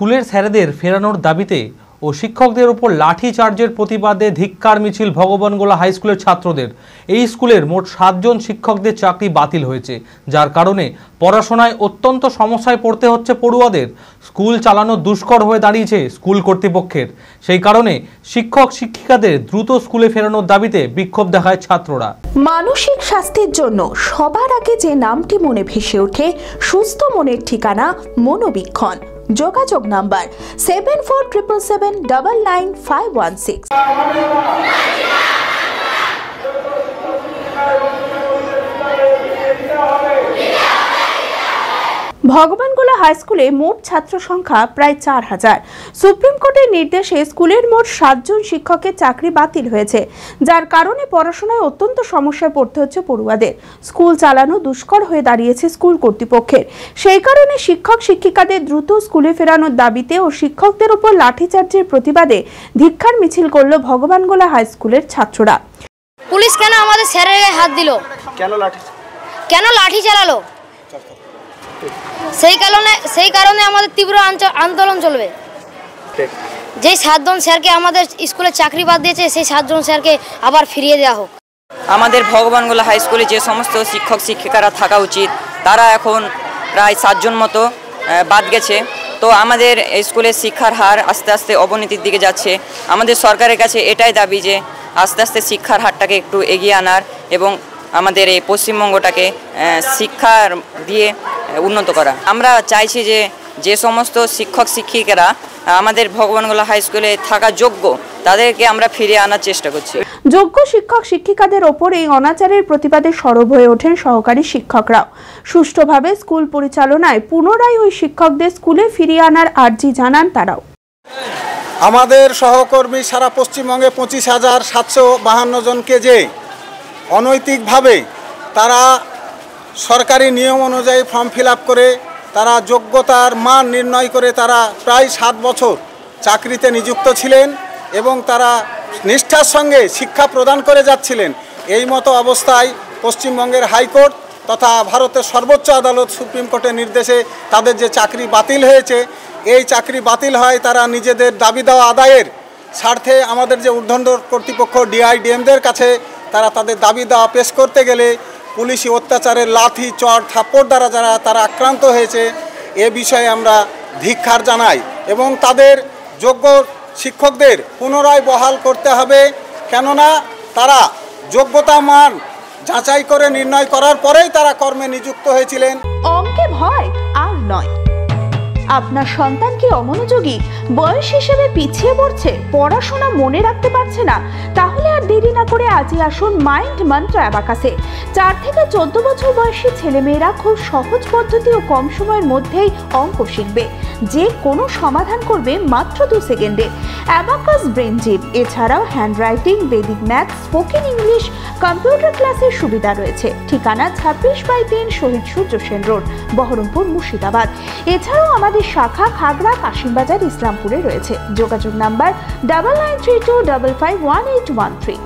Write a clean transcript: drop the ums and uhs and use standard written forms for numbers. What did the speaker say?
স্কুলের স্যারেদের ফেরানোর দাবিতে ও শিক্ষকদের উপর লাঠি চার্জের প্রতিবাদে ধিক্কার মিছিল ভগবানগোলা হাই স্কুলের ছাত্রদের। এই স্কুলের মোট 7 জন শিক্ষকদের চাকরি বাতিল হয়েছে, যার কারণে পড়াশোনায় অত্যন্ত সমস্যায় পড়তে হচ্ছে পড়ুয়াদের। স্কুল চালানো দুষ্কর হয়ে দাঁড়িয়েছে স্কুল কর্তৃপক্ষের। সেই কারণে শিক্ষক শিক্ষিকাদের দ্রুত স্কুলে ফেরানোর দাবিতে বিক্ষোভ দেখায় ছাত্ররা। মানসিক স্বাস্থ্যের জন্য সবার আগে যে নামটি মনে ভেসে ওঠে, সুস্থ মনের ঠিকানা মনোবীক্ষণ। যোগাযোগ নাম্বার 7477799516। ভগবানগোলা হাই স্কুলে মোট ছাত্র সংখ্যা প্রায় 4000। সুপ্রিম কোর্টের নির্দেশে স্কুলের মোট 7 জন শিক্ষকের চাকরি বাতিল হয়েছে, যার কারণে পড়াশোনায় অত্যন্ত সমস্যায় পড়তে হচ্ছে পড়ুয়াদের। স্কুল চালানো দুষ্কর হয়ে দাঁড়িয়েছে স্কুল কর্তৃপক্ষের। সেই কারণে শিক্ষক শিক্ষিকাদের দ্রুত স্কুলে ফেরানোর দাবিতে ও শিক্ষকদের উপর লাঠিচার্জের প্রতিবাদে ধিক্কার মিছিল করল ভগবানগোলা হাই স্কুলের ছাত্ররা। পুলিশ কেন আমাদের স্যারের গায়ে হাত দিল? কেন লাঠি চালালো? সেই কারণে আমাদের তীব্র আন্দোলন চলবে। যে 7 জন স্যারকে আমাদের স্কুলে চাকরি বাদ দিয়েছে, সেই 7 জন স্যারকে আবার ফিরিয়ে দেওয়া হোক। আমাদের ভগবানগোলা হাই স্কুলে যে সমস্ত শিক্ষক শিক্ষিকারা থাকা উচিত, তারা এখন প্রায় 7 জন মতো বাদ গেছে। তো আমাদের স্কুলের শিক্ষার হার আস্তে আস্তে অবনতির দিকে যাচ্ছে। আমাদের সরকারের কাছে এটাই দাবি যে আস্তে আস্তে শিক্ষার হারটাকে একটু এগিয়ে আনার এবং আমাদের এই পশ্চিমবঙ্গটাকে শিক্ষার দিয়ে উন্নত করা। আমরা চাইছি যে সমস্ত শিক্ষক শিক্ষিকারা আমাদের ভগবানগোলা হাই স্কুলে থাকা যোগ্য, তাদেরকে আমরা ফিরিয়ে আনার চেষ্টা করছি। যোগ্য শিক্ষক শিক্ষিকাদের ওপর এই অনাচারের প্রতিবাদে সরব হয়ে ওঠেন সহকারী শিক্ষকরাও। সুষ্ঠুভাবে স্কুল পরিচালনায় পুনরায় ওই শিক্ষকদের স্কুলে ফিরিয়ে আনার আর্জি জানান তারাও। আমাদের সহকর্মী সারা পশ্চিমবঙ্গে 25,752 জনকে যে অনৈতিকভাবে তারা সরকারি নিয়ম অনুযায়ী ফর্ম ফিল আপ করে তারা যোগ্যতার মান নির্ণয় করে তারা প্রায় 7 বছর চাকরিতে নিযুক্ত ছিলেন এবং তারা নিষ্ঠার সঙ্গে শিক্ষা প্রদান করে যাচ্ছিলেন। এই মতো অবস্থায় পশ্চিমবঙ্গের হাইকোর্ট তথা ভারতের সর্বোচ্চ আদালত সুপ্রিম কোর্টের নির্দেশে তাদের যে চাকরি বাতিল হয়েছে, এই চাকরি বাতিল হয় তারা নিজেদের দাবি দেওয়া আদায়ের স্বার্থে আমাদের যে ঊর্ধ্বতন কর্তৃপক্ষ ডিআইডিএমদের কাছে তারা তাদের দাবি দেওয়া পেশ করতে গেলে পুলিশি অত্যাচারের লাঠি চড় থাপ্পড় দ্বারা যারা তারা আক্রান্ত হয়েছে, এ বিষয়ে আমরা ধিক্কার জানাই এবং তাদের যোগ্য শিক্ষকদের পুনরায় বহাল করতে হবে। কেননা তারা যোগ্যতা মান যাচাই করে নির্ণয় করার পরেই তারা কর্মে নিযুক্ত হয়েছিলেন। অঙ্কে ভয় আর নয়। আপনার সন্তান কি অমনোযোগী, বয়স হিসেবে পিছিয়ে পড়ছে, পড়াশোনা মনে রাখতে পারছে না? তাহলে আর দেরি না করে আজই আসুন মাইন্ড মন্ত্র অ্যাবাকাসে। 4 থেকে 14 বছর বয়সী ছেলেমেয়েরা খুব সহজ পদ্ধতি ও কম সময়ের মধ্যেই অঙ্ক শিখবে, যে কোনো সমাধান করবে মাত্র 2 সেকেন্ডে। অ্যাবাকাস ব্রেন জিম, এছাড়াও handwriting, Vedic math, spoken English, computer ক্লাসের সুবিধা রয়েছে। ঠিকানা 26/3 শহীদ সূর্য সেন রোড, বহরমপুর, মুর্শিদাবাদ। এছাড়াও আমাদের শাখা খাগড়া, কাশিমবাজার, ইসলামপুরে রয়েছে। যোগাযোগ নাম্বার 9932551813।